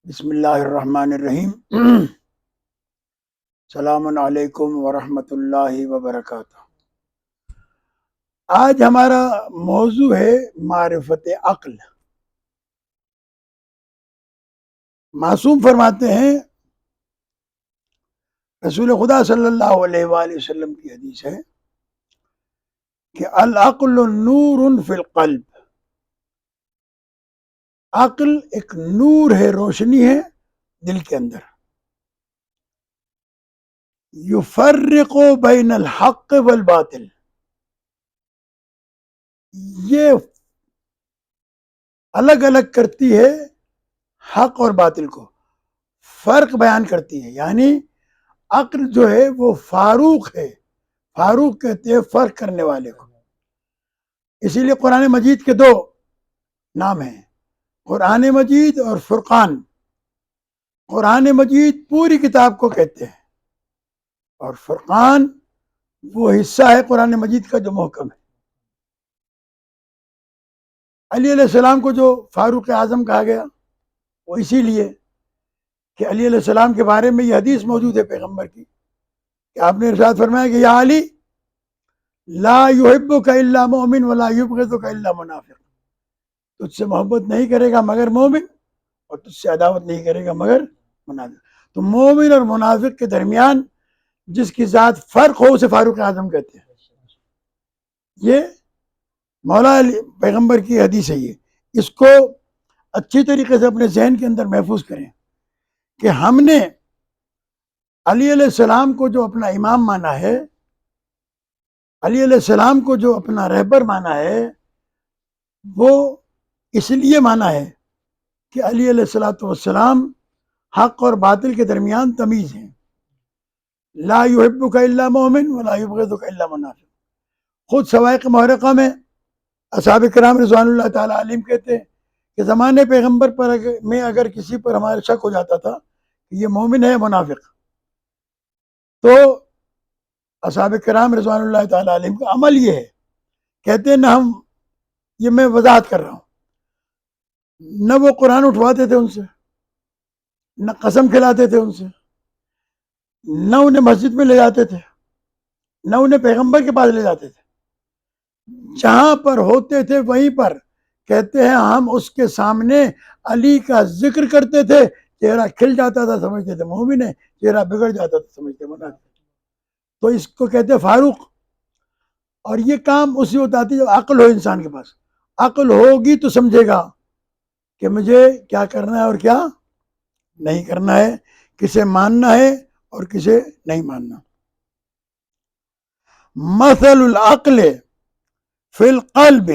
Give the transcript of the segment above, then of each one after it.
بسم اللہ الرحمن الرحیم۔ السلام علیکم ورحمۃ اللہ وبرکاتہ۔ آج ہمارا موضوع ہے معرفت عقل۔ معصوم فرماتے ہیں، رسول خدا صلی اللہ علیہ وآلہ وسلم کی حدیث ہے کہ العقل نور فی القلب۔ عقل ایک نور ہے، روشنی ہے دل کے اندر۔ یفرق بین الحق والباطل، یہ الگ الگ کرتی ہے حق اور باطل کو، فرق بیان کرتی ہے۔ یعنی عقل جو ہے وہ فاروق ہے، فاروق کہتے ہیں فرق کرنے والے کو۔ اسی لیے قرآن مجید کے دو نام ہیں، قرآن مجید اور فرقان۔ قرآن مجید پوری کتاب کو کہتے ہیں اور فرقان وہ حصہ ہے قرآن مجید کا جو محکم ہے۔ علی علیہ السلام کو جو فاروق اعظم کہا گیا وہ اسی لیے کہ علی علیہ السلام کے بارے میں یہ حدیث موجود ہے پیغمبر کی کہ آپ نے ارشاد فرمایا کہ یا علی لا یحبک الا مؤمن ولا یبغضک الا منافق، تجھ سے محبت نہیں کرے گا مگر مومن اور تجھ سے عداوت نہیں کرے گا مگر منافق۔ تو مومن اور منافق کے درمیان جس کی ذات فرق ہو اسے فاروق اعظم کہتے ہیں۔ یہ مولا علی پیغمبر کی حدیث ہے۔ یہ اس کو اچھی طریقے سے اپنے ذہن کے اندر محفوظ کریں کہ ہم نے علی علیہ السلام کو جو اپنا امام مانا ہے، علی علیہ السلام کو جو اپنا رہبر مانا ہے، وہ اس لیے مانا ہے کہ علی علیہ السلام حق اور باطل کے درمیان تمیز ہیں۔ لا یحبک الا مؤمن ولا یبغضک الا منافق۔ خود سوائق محرقہ میں اصحاب کرام رضوان اللہ تعالیٰ علیہم کہتے ہیں کہ زمانے پیغمبر میں اگر کسی پر ہمارا شک ہو جاتا تھا کہ یہ مومن ہے منافق، تو اصحاب کرام رضوان اللہ تعالیٰ علیہم کا عمل یہ ہے، کہتے ہیں نہ ہم، یہ میں وضاحت کر رہا ہوں، نہ وہ قرآن اٹھواتے تھے ان سے، نہ قسم کھلاتے تھے ان سے، نہ انہیں مسجد میں لے جاتے تھے، نہ انہیں پیغمبر کے پاس لے جاتے تھے۔ جہاں پر ہوتے تھے وہیں پر کہتے ہیں ہم اس کے سامنے علی کا ذکر کرتے تھے، چہرہ کھل جاتا تھا سمجھتے تھے مومن ہے، چہرہ بگڑ جاتا تھا سمجھتے منافق۔ تو اس کو کہتے ہیں فاروق۔ اور یہ کام اسی وقت آتی ہے جب عقل ہو انسان کے پاس۔ عقل ہوگی تو سمجھے گا کہ مجھے کیا کرنا ہے اور کیا نہیں کرنا ہے، کسے ماننا ہے اور کسے نہیں ماننا۔ مثل العقل فی القلب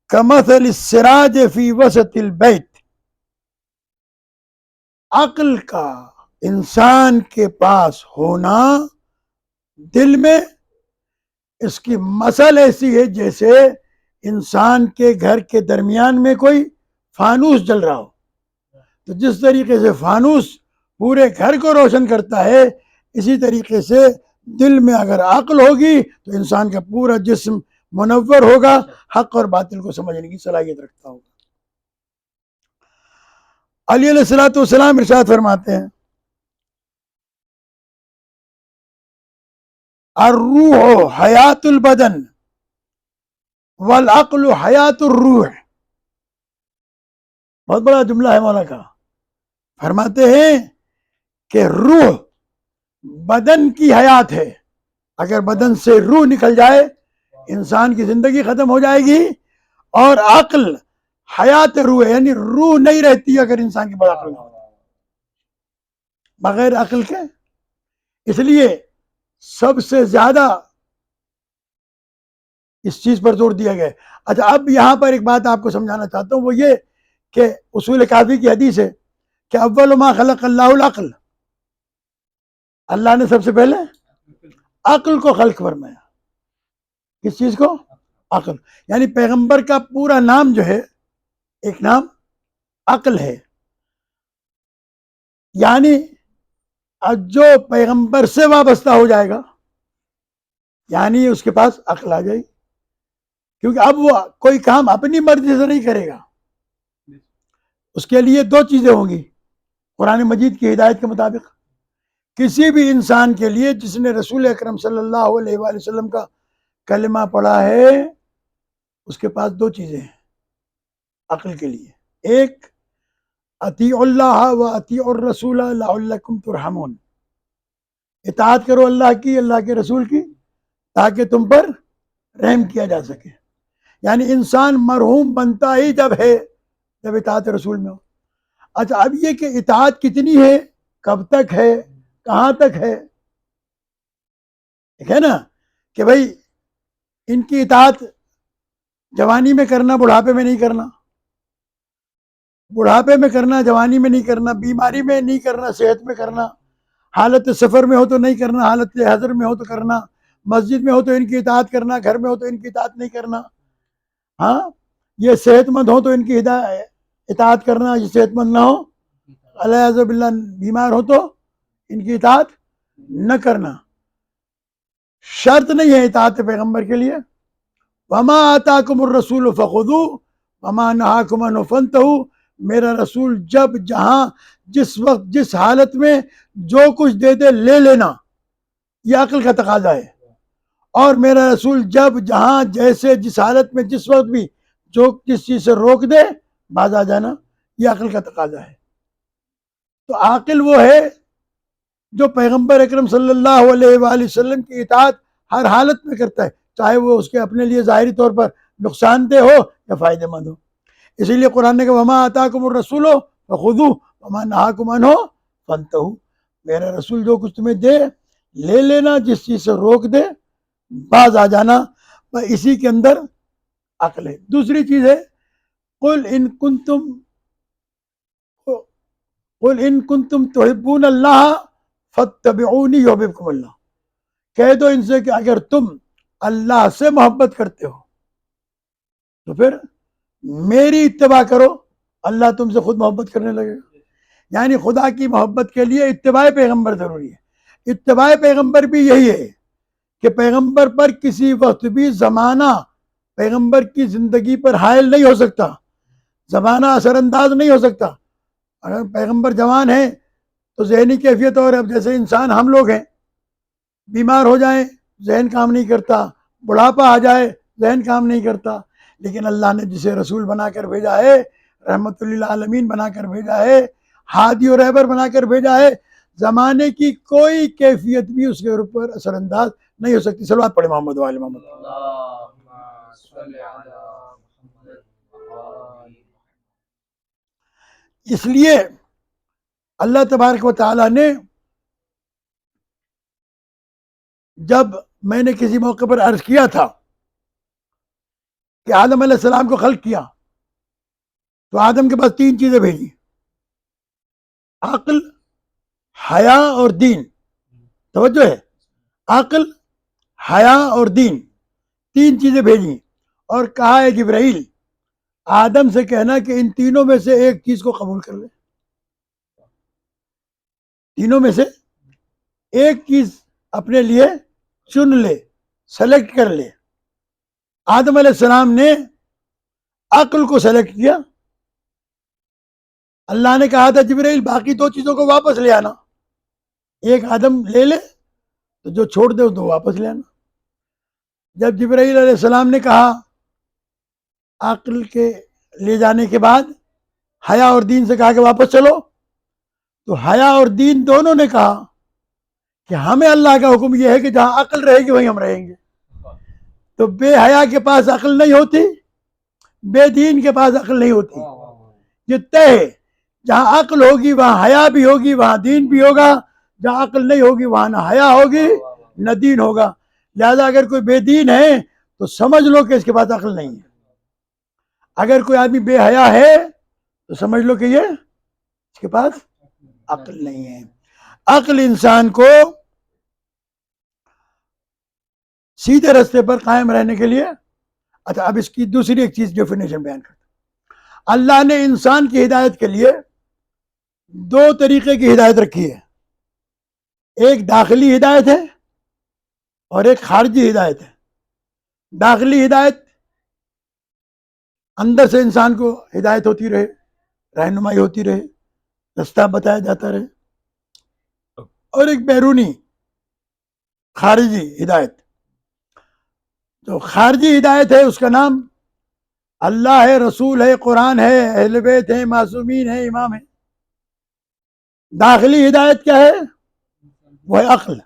کمثل السراج فی وسط البیت۔ عقل کا انسان کے پاس ہونا دل میں، اس کی مثل ایسی ہے جیسے انسان کے گھر کے درمیان میں کوئی فانوس جل رہا ہو۔ تو جس طریقے سے فانوس پورے گھر کو روشن کرتا ہے، اسی طریقے سے دل میں اگر عقل ہوگی تو انسان کا پورا جسم منور ہوگا، حق اور باطل کو سمجھنے کی صلاحیت رکھتا ہوگا۔ علی علیہ السلام ارشاد فرماتے ہیں الروح حیات البدن والعقل حیات الروح۔ بہت بڑا جملہ ہے مولا کا۔ فرماتے ہیں کہ روح بدن کی حیات ہے، اگر بدن سے روح نکل جائے انسان کی زندگی ختم ہو جائے گی، اور عقل حیات روح ہے، یعنی روح نہیں رہتی اگر انسان کی بڑا عقل نہ ہو، بغیر عقل کے۔ اس لیے سب سے زیادہ اس چیز پر زور دیا گیا۔ اچھا، اب یہاں پر ایک بات آپ کو سمجھانا چاہتا ہوں، وہ یہ کہ اصول کافی کی حدیث ہے کہ اول ما خلق اللہ العقل، اللہ نے سب سے پہلے عقل کو خلق فرمایا۔ کس چیز کو؟ عقل۔ یعنی پیغمبر کا پورا نام جو ہے، ایک نام عقل ہے۔ یعنی جو پیغمبر سے وابستہ ہو جائے گا، یعنی اس کے پاس عقل آ جائے گی، کیونکہ اب وہ کوئی کام اپنی مرضی سے نہیں کرے گا، اس کے لیے دو چیزیں ہوں گی، قرآن مجید کی ہدایت کے مطابق کسی بھی انسان کے لیے جس نے رسول اکرم صلی اللہ علیہ وآلہ وسلم کا کلمہ پڑھا ہے، اس کے پاس دو چیزیں ہیں عقل کے لیے. ایک، اطیعوا اللہ و اطیعوا الرسول لعلکم ترحمون، اطاعت کرو اللہ کی، اللہ کے رسول کی، تاکہ تم پر رحم کیا جا سکے. یعنی انسان مرحوم بنتا ہی جب اطاعت رسول میں ہو. اچھا، اب یہ کہ اطاعت کتنی ہے، کب تک ہے، کہاں تک ہے، ٹھیک ہے نا، کہ بھائی ان کی اطاعت جوانی میں کرنا، بڑھاپے میں نہیں کرنا، بڑھاپے میں کرنا، جوانی میں نہیں کرنا، بیماری میں نہیں کرنا، صحت میں کرنا، حالت سفر میں ہو تو نہیں کرنا، حالت حضر میں ہو تو کرنا، مسجد میں ہو تو ان کی اطاعت کرنا، گھر میں ہو تو ان کی اطاعت نہیں کرنا. ہاں، یہ صحت مند ہو تو ان کی اطاعت کرنا، یہ صحت مند نہ ہو، الیاذ باللہ بیمار ہو تو ان کی اطاعت نہ کرنا. شرط نہیں ہے اطاعت پیغمبر کے لیے. وما آتاکم الرسول فخذوہ وما نہاکم عنہ فانتہوا، میرا رسول جب جہاں جس وقت جس حالت میں جو کچھ دے دے لے لینا، یہ عقل کا تقاضا ہے. اور میرا رسول جب جہاں جیسے جس حالت میں جس وقت بھی جو کس چیز سے روک دے باز آ جانا، یہ عقل کا تقاضا ہے. تو عاقل وہ ہے جو پیغمبر اکرم صلی اللہ علیہ وآلہ وسلم کی اطاعت ہر حالت میں کرتا ہے، چاہے وہ اس کے اپنے لیے ظاہری طور پر نقصان دہ ہو یا فائدہ مند ہو. اسی لیے قرآن نے کہا وما آتاکم الرسول فخذوہ وما نہاکم عنہ فانتہوا، میرا رسول جو کچھ تمہیں دے لے لینا، جس چیز سے روک دے باز آ جانا. اسی کے اندر عقل ہے. دوسری چیز ہے قل ان کنتم تحبون اللہ فاتبعونی یحببکم اللہ، کہہ دو ان سے کہ اگر تم اللہ سے محبت کرتے ہو تو پھر میری اتباع کرو، اللہ تم سے خود محبت کرنے لگے گا. یعنی خدا کی محبت کے لیے اتباع پیغمبر ضروری ہے. اتباع پیغمبر بھی یہی ہے کہ پیغمبر پر کسی وقت بھی زمانہ پیغمبر کی زندگی پر حائل نہیں ہو سکتا، زمانہ اثر انداز نہیں ہو سکتا. اگر پیغمبر جوان ہیں تو ذہنی کیفیت، اور اب جیسے انسان ہم لوگ ہیں، بیمار ہو جائیں ذہن کام نہیں کرتا، بڑھاپا آ جائے ذہن کام نہیں کرتا. لیکن اللہ نے جسے رسول بنا کر بھیجا ہے، رحمت للعالمین بنا کر بھیجا ہے، ہادی و رہبر بنا کر بھیجا ہے، زمانے کی کوئی کیفیت بھی اس کے اوپر اثر انداز نہیں ہو سکتی. صلوات پڑھے محمد وآل محمد. اس لیے اللہ تبارک و تعالیٰ نے جب میں نے کسی موقع پر عرض کیا تھا کہ آدم علیہ السلام کو خلق کیا تو آدم کے پاس تین چیزیں بھیجی: عقل، حیا اور دین. توجہ ہے، عقل، حیا اور دین، تین چیزیں بھیجی اور کہا ہے جبرائیل آدم سے کہنا کہ ان تینوں میں سے ایک چیز کو قبول کر لے، تینوں میں سے ایک چیز اپنے لیے چن لے، سلیکٹ کر لے. آدم علیہ السلام نے عقل کو سلیکٹ کیا. اللہ نے کہا تھا جبرائیل باقی دو چیزوں کو واپس لے آنا، ایک آدم لے لے تو جو چھوڑ دے تو واپس لے آنا. جب جبرائیل علیہ السلام نے کہا عقل کے لے جانے کے بعد حیا اور دین سے کہا کہ واپس چلو، تو حیا اور دین دونوں نے کہا کہ ہمیں اللہ کا حکم یہ ہے کہ جہاں عقل رہے گی وہیں ہم رہیں گے. تو بے حیا کے پاس عقل نہیں ہوتی، بے دین کے پاس عقل نہیں ہوتی. یہ طے ہے، جہاں عقل ہوگی وہاں حیا بھی ہوگی، وہاں دین بھی ہوگا. جہاں عقل نہیں ہوگی وہاں نہ حیا ہوگی نہ دین ہوگا. لہذا اگر کوئی بے دین ہے تو سمجھ لو کہ اس کے پاس عقل نہیں ہے. اگر کوئی آدمی بے حیا ہے تو سمجھ لو کہ یہ اس کے پاس عقل نہیں ہے. عقل انسان کو سیدھے راستے پر قائم رہنے کے لیے. اچھا، اب اس کی دوسری ایک چیز ڈیفینیشن بیان کرتا ہوں. اللہ نے انسان کی ہدایت کے لیے دو طریقے کی ہدایت رکھی ہے، ایک داخلی ہدایت ہے اور ایک خارجی ہدایت ہے. داخلی ہدایت اندر سے انسان کو ہدایت ہوتی رہے، رہنمائی ہوتی رہے، رستہ بتایا جاتا رہے. اور ایک بیرونی خارجی ہدایت. جو خارجی ہدایت ہے اس کا نام اللہ ہے، رسول ہے، قرآن ہے، اہل بیت ہے، معصومین ہے، امام ہے. داخلی ہدایت کیا ہے؟ وہ ہے عقل،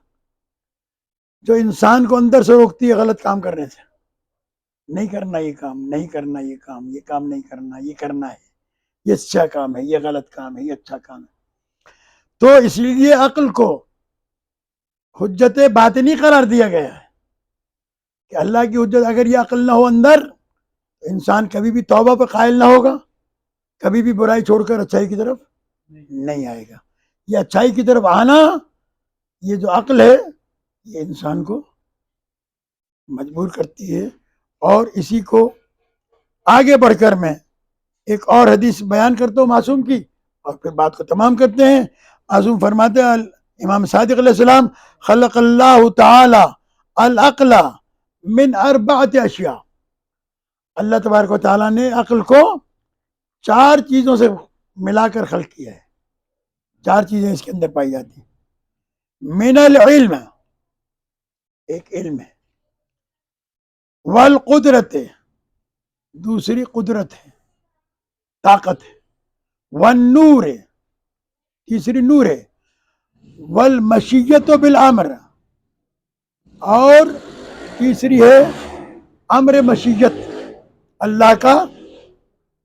جو انسان کو اندر سے روکتی ہے غلط کام کرنے سے. نہیں کرنا یہ کام، نہیں کرنا یہ کام، یہ کام نہیں کرنا، یہ کرنا ہے، یہ اچھا کام ہے، یہ غلط کام ہے، یہ اچھا کام ہے. تو اس لیے عقل کو حجت باطنی قرار دیا گیا ہے کہ اللہ کی حجت، اگر یہ عقل نہ ہو اندر تو انسان کبھی بھی توبہ پہ قائل نہ ہوگا، کبھی بھی برائی چھوڑ کر اچھائی کی طرف نہیں آئے گا. یہ اچھائی کی طرف آنا، یہ جو عقل ہے یہ انسان کو مجبور کرتی ہے. اور اسی کو آگے بڑھ کر میں ایک اور حدیث بیان کرتا ہوں معصوم کی، اور پھر بات کو تمام کرتے ہیں. معصوم فرماتے ہیں، امام صادق علیہ السلام، خلق اللہ تعالی العقل من 4 اشیاء. اللہ تبارک و تعالیٰ نے عقل کو 4 چیزوں سے ملا کر خلق کیا ہے. 4 چیزیں اس کے اندر پائی جاتی ہیں. من العلم، ایک علم ہے، والقدرت، دوسری قدرت ہے، طاقت ہے، والنور، تیسری نور ہے، والمشیت بالامر، اور تیسری ہے امر مشیت، اللہ کا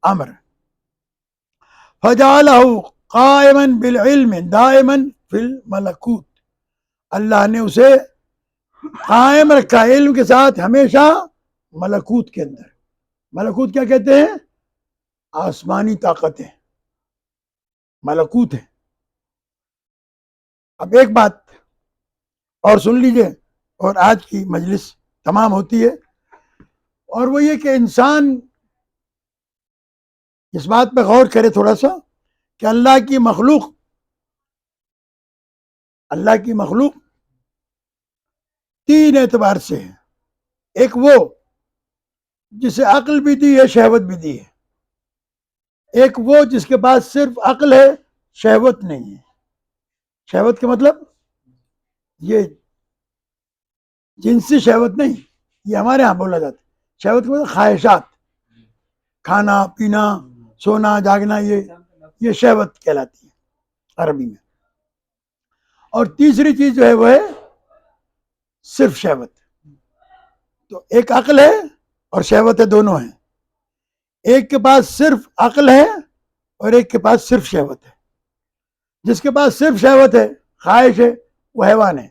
امر. فجعلہ قائما بالعلم دائما فی الملکوت، اللہ نے اسے قائم رکھا علم کے ساتھ ہمیشہ ملکوت کے اندر. ملکوت کیا کہتے ہیں؟ آسمانی طاقتیں ملکوت ہے. اب ایک بات اور سن لیجئے اور آج کی مجلس تمام ہوتی ہے، اور وہ یہ کہ انسان اس بات پہ غور کرے تھوڑا سا کہ اللہ کی مخلوق 3 اعتبار سے ہے. ایک وہ جسے عقل بھی دی ہے، شہوت بھی دی ہے. ایک وہ جس کے پاس صرف عقل ہے، شہوت نہیں ہے. شہوت کا مطلب یہ جنسی شہوت نہیں، یہ ہمارے ہاں بولا جاتا ہے. شہوت کا مطلب خواہشات، کھانا پینا، سونا جاگنا، یہ شہوت کہلاتی ہے عربی میں. اور تیسری چیز جو ہے وہ ہے صرف شہوت. تو ایک عقل ہے اور شہوت ہے، دونوں ہیں. ایک کے پاس صرف عقل ہے اور ایک کے پاس صرف شہوت ہے. جس کے پاس صرف شہوت ہے، خواہش ہے، وہ حیوان ہے.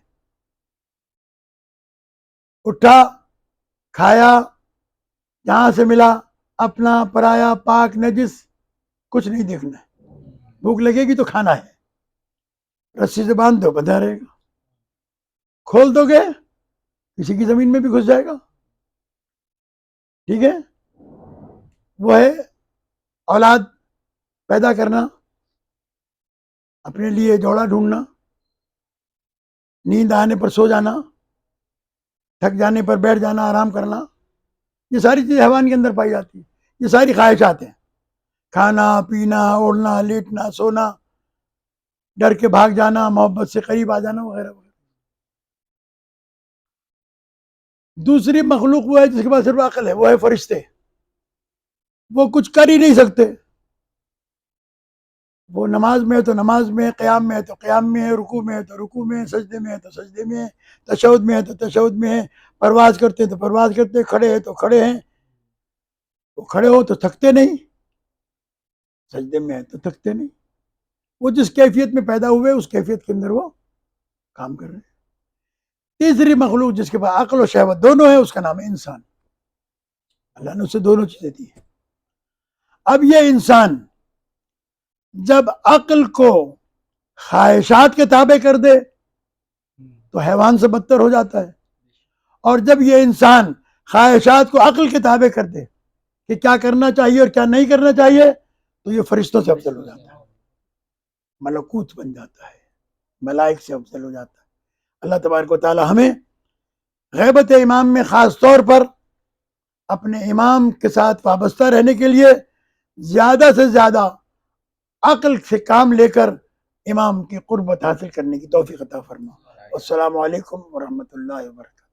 اٹھا، کھایا، جہاں سے ملا، اپنا پرایا، پاک نجس کچھ نہیں دیکھنا ہے. بھوک لگے گی تو کھانا ہے، رسی سے باندھ دو بندھا رہے گا، کھول دو گے کسی کی زمین میں بھی گھس جائے گا. ٹھیک ہے. وہ ہے اولاد پیدا کرنا، اپنے لیے جوڑا ڈھونڈنا، نیند آنے پر سو جانا، تھک جانے پر بیٹھ جانا، آرام کرنا. یہ ساری چیزیں حیوان کے اندر پائی جاتی ہیں. یہ ساری خواہشات ہیں، کھانا پینا، اوڑھنا، لیٹنا، سونا، ڈر کے بھاگ جانا، محبت سے قریب آ جانا، وغیرہ وغیرہ. دوسری مخلوق وہ ہے جس کے پاس صرف عقل ہے، وہ ہے فرشتے. وہ کچھ کر ہی نہیں سکتے. وہ نماز میں ہے تو نماز میں، قیام میں ہے تو قیام میں ہے، رکوع میں ہے تو رکوع میں، سجدے میں ہے تو سجدے میں ہے، تشہد میں ہے تو تشہد میں ہے، پرواز کرتے ہیں تو پرواز کرتے ہیں، کھڑے ہیں تو کھڑے ہیں. وہ کھڑے ہو تو تھکتے نہیں، سجدے میں ہے تو تھکتے نہیں. وہ جس کیفیت میں پیدا ہوئے اس کیفیت کے اندر وہ کام کر رہے ہیں. تیسری مخلوق جس کے پاس عقل و شہوت دونوں ہے، اس کا نام ہے انسان. اللہ نے اسے دونوں چیزیں دی ہیں. اب یہ انسان جب عقل کو خواہشات کے تابع کر دے تو حیوان سے بدتر ہو جاتا ہے، اور جب یہ انسان خواہشات کو عقل کے تابع کر دے کہ کیا کرنا چاہیے اور کیا نہیں کرنا چاہیے تو یہ فرشتوں سے افضل ہو جاتا ہے، ملکوت بن جاتا ہے، ملائک سے افضل ہو جاتا ہے. اللہ تبارک و تعالی ہمیں غیبت امام میں خاص طور پر اپنے امام کے ساتھ وابستہ رہنے کے لیے زیادہ سے زیادہ عقل سے کام لے کر امام کی قربت حاصل کرنے کی توفیق عطا فرما۔ السلام علیکم ورحمۃ اللہ وبرکاتہ۔